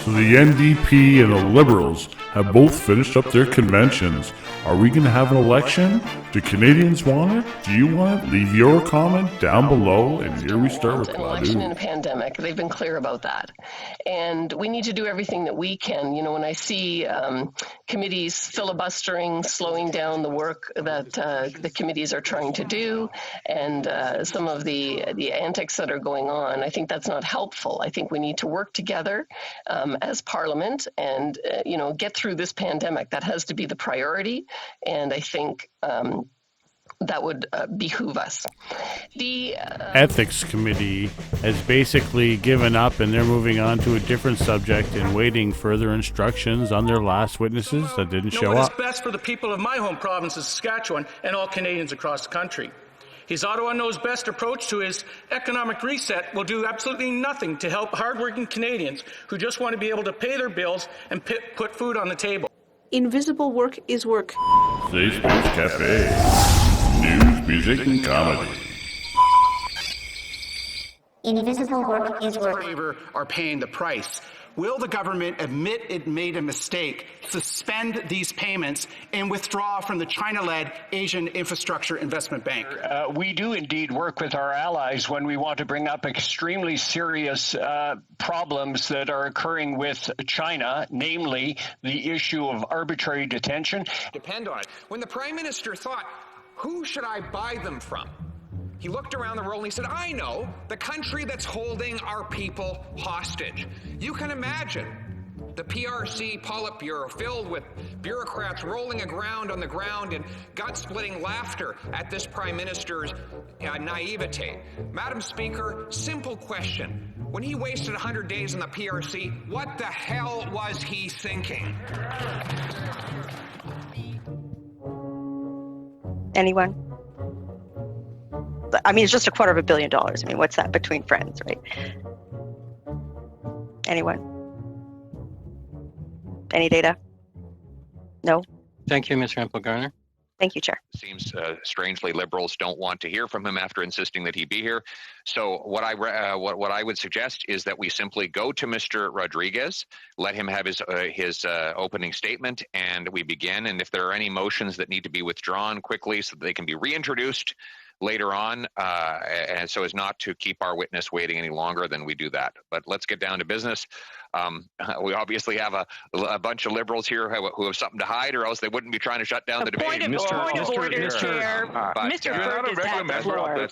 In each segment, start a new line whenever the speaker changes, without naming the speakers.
So the NDP and the Liberals have both finished up their conventions. Are we going to have an election? Do Canadians want it? Do you want it? Leave your comment down below, and here we start with
an election in a pandemic. They've been clear about that. And we need to do everything that we can. You know, when I see committees filibustering, slowing down the work that the committees are trying to do, and some of the antics that are going on, I think that's not helpful. I think we need to work together as Parliament and, get through this pandemic. That has to be the priority. And I think that would behoove us. The
Ethics Committee has basically given up, and they're moving on to a different subject and waiting further instructions on their last witnesses that didn't show up.
What is best for the people of my home province of Saskatchewan and all Canadians across the country. His Ottawa Knows Best approach to his economic reset will do absolutely nothing to help hardworking Canadians who just want to be able to pay their bills and put food on the table.
Invisible work is work.
Safe Space Cafe. News, music, and comedy.
Invisible work is work.
Are paying the price. Will the government admit it made a mistake, suspend these payments, and withdraw from the China-led Asian Infrastructure Investment Bank?
We do indeed work with our allies when we want to bring up extremely serious problems that are occurring with China, namely the issue of arbitrary detention.
Depend on it. When the Prime Minister thought, who should I buy them from? He looked around the world and he said, I know, the country that's holding our people hostage. You can imagine the PRC Politburo filled with bureaucrats rolling around on the ground in gut-splitting laughter at this Prime Minister's naivete. Madam Speaker, simple question. When he wasted 100 days in the PRC, what the hell was he thinking?
Anyone? I mean, it's just $250 million. I mean, what's that between friends, right? Anyone? Any data? No?
Thank you, Ms. Rampel-Garner.
Thank you, Chair.
Seems strangely Liberals don't want to hear from him after insisting that he be here. So what I would suggest is that we simply go to Mr. Rodriguez, let him have his opening statement, and we begin. And if there are any motions that need to be withdrawn quickly so that they can be reintroduced later on, and so as not to keep our witness waiting any longer, then we do that. But let's get down to business. We obviously have a bunch of Liberals here who have something to hide, or else they wouldn't be trying to shut down the debate.
Point of order, Chair. Mr. Fergus has the floor.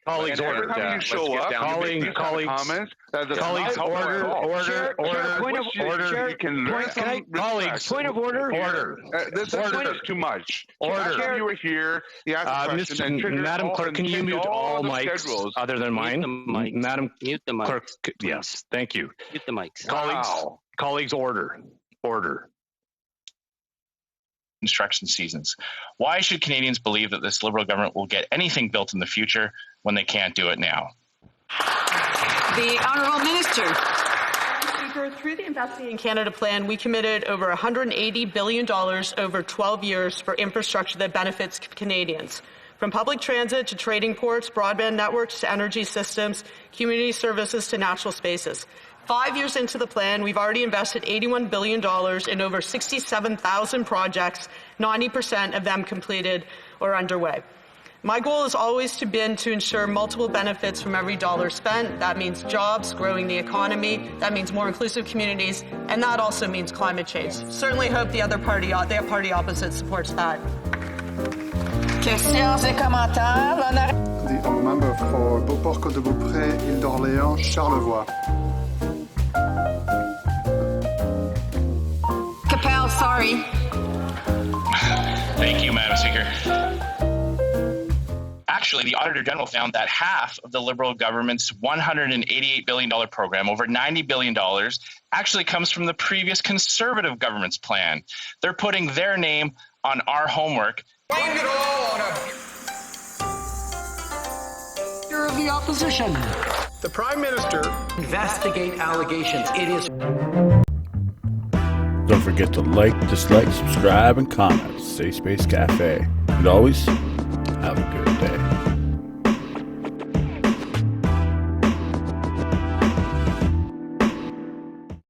Colleagues, every time you show up, comments.
Colleagues, order. Colleagues, point of order.
This is too much.
Order.
You were here. You asked a question.
Madam Clerk, can you mute all mics other than mine? Madam Clerk, yes, thank you.
Mute the mics.
Colleagues, order.
Construction seasons. Why should Canadians believe that this Liberal government will get anything built in the future when they can't do it now?
The Honourable Minister.
Speaker, through the Investing in Canada plan, we committed over $180 billion over 12 years for infrastructure that benefits Canadians. From public transit to trading ports, broadband networks to energy systems, community services to natural spaces. 5 years into the plan, we've already invested $81 billion in over 67,000 projects, 90% of them completed or underway. My goal has always been to ensure multiple benefits from every dollar spent. That means jobs, growing the economy, that means more inclusive communities, and that also means climate change. Certainly hope the party opposite supports that.
Questions et commentaires.
The honourable member for Beauport, Côte de Beaupré, Île d'Orléans, Charlevoix.
Capel, sorry.
Thank you, Madam Speaker. Actually, the Auditor General found that half of the Liberal government's $188 billion program, over $90 billion, actually comes from the previous Conservative government's plan. They're putting their name on our homework.
Blame it all on
You're of the opposition.
The Prime Minister
Investigate allegations. It is.
Don't forget to like, dislike, subscribe, and comment. Safe Space Cafe. And always, have a good day.